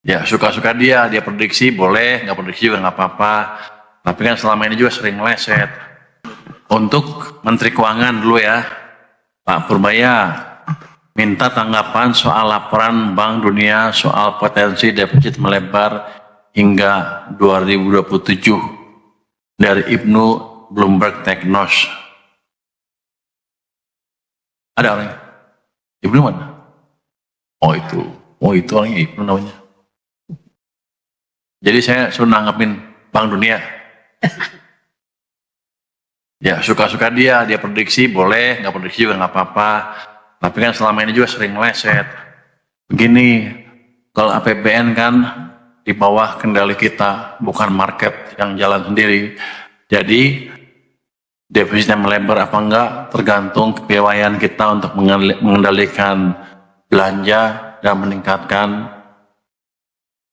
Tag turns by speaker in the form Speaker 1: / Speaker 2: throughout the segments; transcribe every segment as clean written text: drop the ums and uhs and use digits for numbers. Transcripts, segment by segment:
Speaker 1: Ya suka-suka dia prediksi boleh, nggak prediksi juga nggak apa-apa. Tapi kan selama ini juga sering meleset. Untuk Menteri Keuangan dulu ya, Pak Purbaya minta tanggapan soal laporan Bank Dunia soal potensi defisit melebar hingga 2027 dari Ibnu Bloomberg Technos. Ada orangnya? Ibnu mana? Oh itu orangnya Ibnu namanya. Jadi saya suruh nanggepin Bank Dunia. Ya suka-suka dia prediksi boleh, nggak prediksi juga nggak apa-apa. Tapi kan selama ini juga sering meleset. Begini, kalau APBN kan di bawah kendali kita, bukan market yang jalan sendiri. Jadi defisitnya melebar apa enggak tergantung kepiawaian kita untuk mengendalikan belanja dan meningkatkan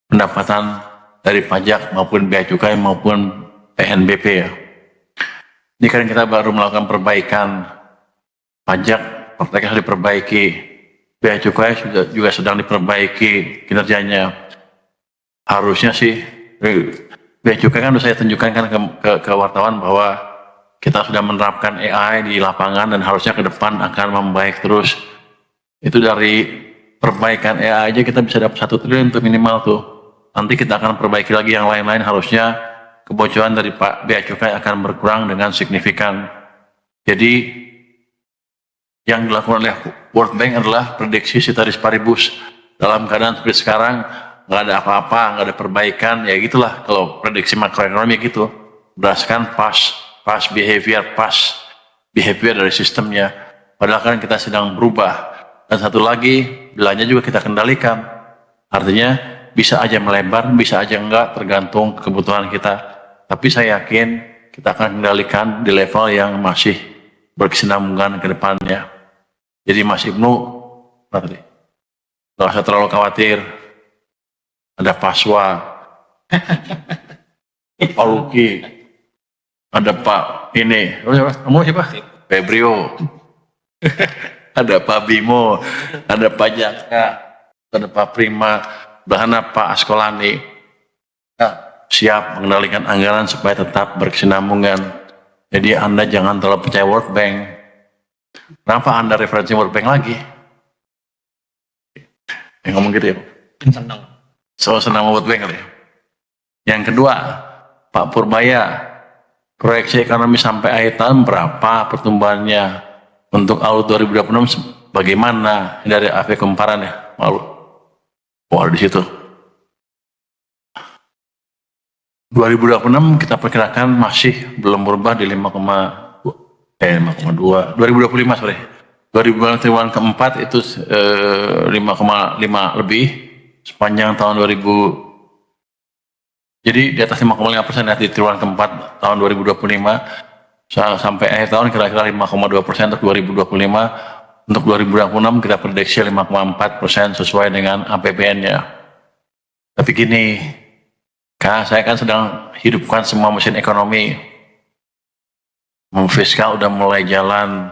Speaker 1: pendapatan dari pajak maupun bea cukai maupun PNBP ya. Ini kan kita baru melakukan perbaikan pajak, prakteknya harus diperbaiki, bea cukai juga sedang diperbaiki kinerjanya. Harusnya sih bea cukai kan saya tunjukkan kan ke wartawan bahwa kita sudah menerapkan AI di lapangan dan harusnya ke depan akan membaik terus. Itu dari perbaikan AI aja kita bisa dapat 1 triliun tuh minimal tuh. Nanti kita akan perbaiki lagi yang lain-lain, harusnya kebocoran dari bea cukai akan berkurang dengan signifikan. Jadi yang dilakukan oleh World Bank adalah prediksi ceteris paribus. Dalam keadaan seperti sekarang nggak ada apa-apa, nggak ada perbaikan, ya gitulah kalau prediksi makroekonomi gitu, berdasarkan past behavior dari sistemnya. Padahal kan kita sedang berubah. Dan satu lagi, belanja juga kita kendalikan. Artinya bisa aja melebar, bisa aja enggak, tergantung kebutuhan kita. Tapi saya yakin kita akan kendalikan di level yang masih berkesinambungan ke depannya. Jadi Mas Ibnu, nggak usah terlalu khawatir. Ada Paswa, Pak Luki, ada Pak ini, kamu siapa? Febrio, ada Pak Bimo, ada Pak Jaka, ada Pak Prima, bahkan Pak Askolani. Siap mengendalikan anggaran supaya tetap berkesinambungan. Jadi Anda jangan terlalu percaya World Bank. Kenapa Anda referensi World Bank lagi? Yang ngomong gitu ya?
Speaker 2: Senang.
Speaker 1: So senang World Bank kali ya. Yang kedua, Pak Purbaya, proyeksi ekonomi sampai akhir tahun berapa pertumbuhannya? Untuk awal 2026 bagaimana? Dari AV Kumparan ya, malu. Wah, di situ. 2026 kita perkirakan masih belum berubah di 5,2. 2025 sorry. 2025 triwulan keempat itu 5,5 lebih sepanjang tahun 2000. Jadi di atas 5,5% ya di triwulan keempat tahun 2025 sampai akhir tahun kira-kira 5,2% untuk 2025. Untuk 2026 kita prediksi 5,4% sesuai dengan APBN-nya. Tapi gini, saya kan sedang hidupkan semua mesin ekonomi. Fiskal udah mulai jalan,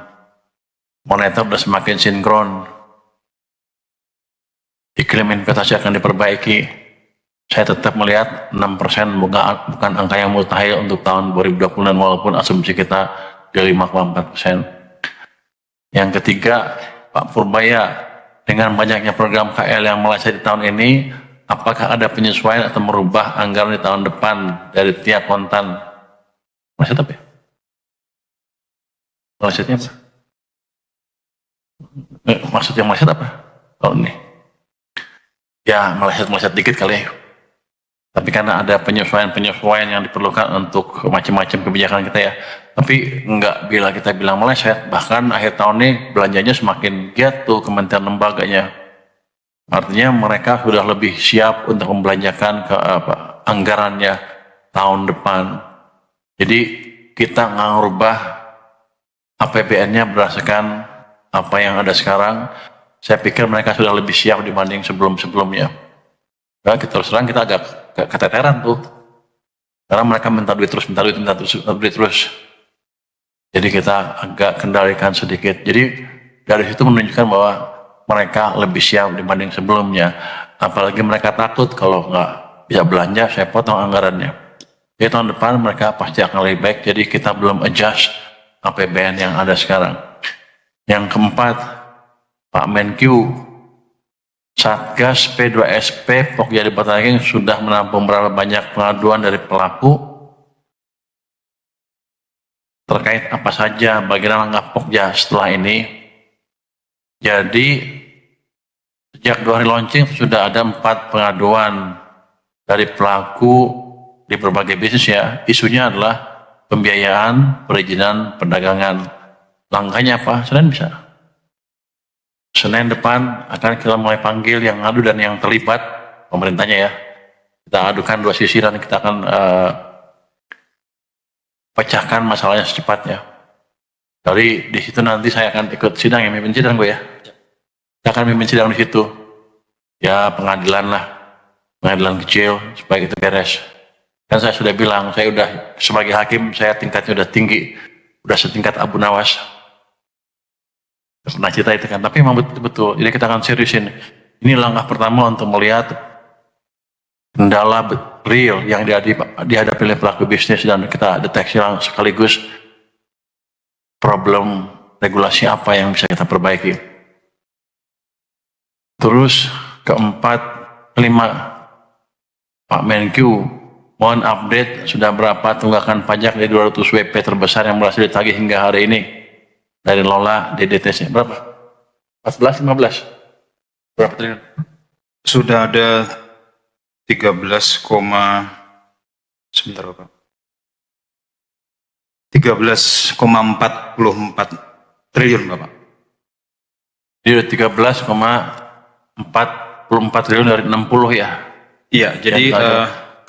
Speaker 1: moneter udah semakin sinkron, iklim investasi akan diperbaiki. Saya tetap melihat 6% bukan angka yang mustahil untuk tahun 2020 walaupun asumsi kita di 5,4%. Yang ketiga, Pak Purbaya, dengan banyaknya program KL yang meleset di tahun ini, apakah ada penyesuaian atau merubah anggaran di tahun depan dari tiap kontan? Meleset apa ya? Melesetnya apa? Maksudnya meleset apa? Kalau ini? Ya meleset dikit kali ya. Tapi karena ada penyesuaian yang diperlukan untuk macam-macam kebijakan kita ya. Tapi enggak bila kita bilang meleset, bahkan akhir tahun ini belanjanya semakin giat tuh kementerian lembaganya. Artinya mereka sudah lebih siap untuk membelanjakan anggarannya tahun depan. Jadi kita nggak ngerubah APBN-nya berdasarkan apa yang ada sekarang. Saya pikir mereka sudah lebih siap dibanding sebelum-sebelumnya. Nah, terus terang kita agak keteteran tuh. Karena mereka minta duit terus. Jadi kita agak kendalikan sedikit. Jadi dari situ menunjukkan bahwa mereka lebih siap dibanding sebelumnya. Apalagi mereka takut kalau nggak bisa belanja, saya potong anggarannya. Jadi tahun depan mereka pasti akan lebih baik, jadi kita belum adjust APBN yang ada sekarang. Yang keempat, Pak Menkyu, Satgas P2SP Pokja di Batageng sudah menampung berapa banyak pengaduan dari pelaku terkait apa saja bagian langkah Pokja setelah ini. Jadi sejak 2 hari launching sudah ada 4 pengaduan dari pelaku di berbagai bisnis ya. Isunya adalah pembiayaan, perizinan, perdagangan. Langkahnya apa? Senin bisa. Senin depan akan kita mulai panggil yang ngadu dan yang terlibat, pemerintahnya ya. Kita adukan dua sisi dan kita akan pecahkan masalahnya secepatnya. Dari di situ nanti saya akan ikut sidang, ya, mimpin sidang gue ya. Kita akan mimpin sidang di situ. Ya pengadilan lah, pengadilan kecil supaya itu beres. Dan saya sudah bilang, saya udah sebagai hakim, saya tingkatnya udah tinggi, udah setingkat Abu Nawas. Pernah cerita itu kan, tapi memang betul-betul. Jadi kita akan seriusin. Ini langkah pertama untuk melihat kendala real yang dihadapi oleh pelaku bisnis dan kita deteksi sekaligus problem regulasi apa yang bisa kita perbaiki. Terus kelima, Pak Menkyu, mohon update sudah berapa tunggakan pajak dari 200 WP terbesar yang berhasil ditagih hingga hari ini dari Lola DDTC. Berapa? 14, 15? Berapa triliun?
Speaker 2: Sudah ada 13, sebentar Bapak. 13,44 triliun Bapak.
Speaker 1: Jadi 13,44 triliun dari 60 ya?
Speaker 2: Iya, jadi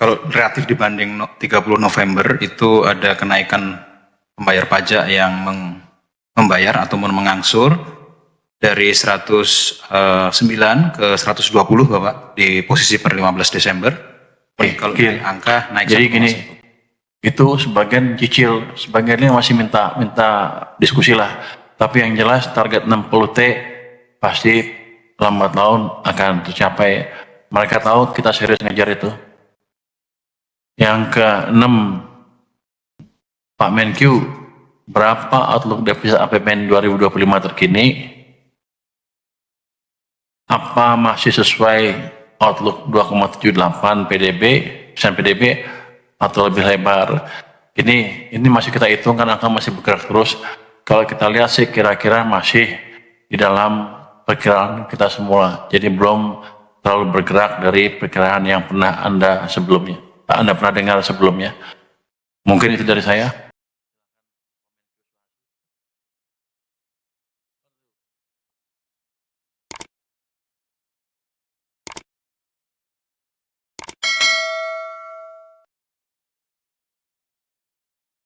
Speaker 2: kalau relatif dibanding 30 November itu ada kenaikan pembayar pajak yang membayar atau mengangsur dari 109 ke 120 Bapak di posisi per 15 Desember. Kalau dari angka naik.
Speaker 1: Jadi gini, itu sebagian cicil, sebagiannya masih minta diskusi lah. Tapi yang jelas target 60T pasti lambat laun akan tercapai. Mereka tahu kita serius ngejar itu. Yang ke-6, Pak Menkyu, berapa outlook defisit APBN 2025 terkini? Apa masih sesuai outlook 2,78 PDB atau lebih lebar? Ini masih kita hitung kan, angka masih bergerak terus. Kalau kita lihat sih kira-kira masih di dalam perkiraan kita semua. Jadi belum terlalu bergerak dari perkiraan yang pernah Anda pernah dengar sebelumnya. Mungkin itu dari saya.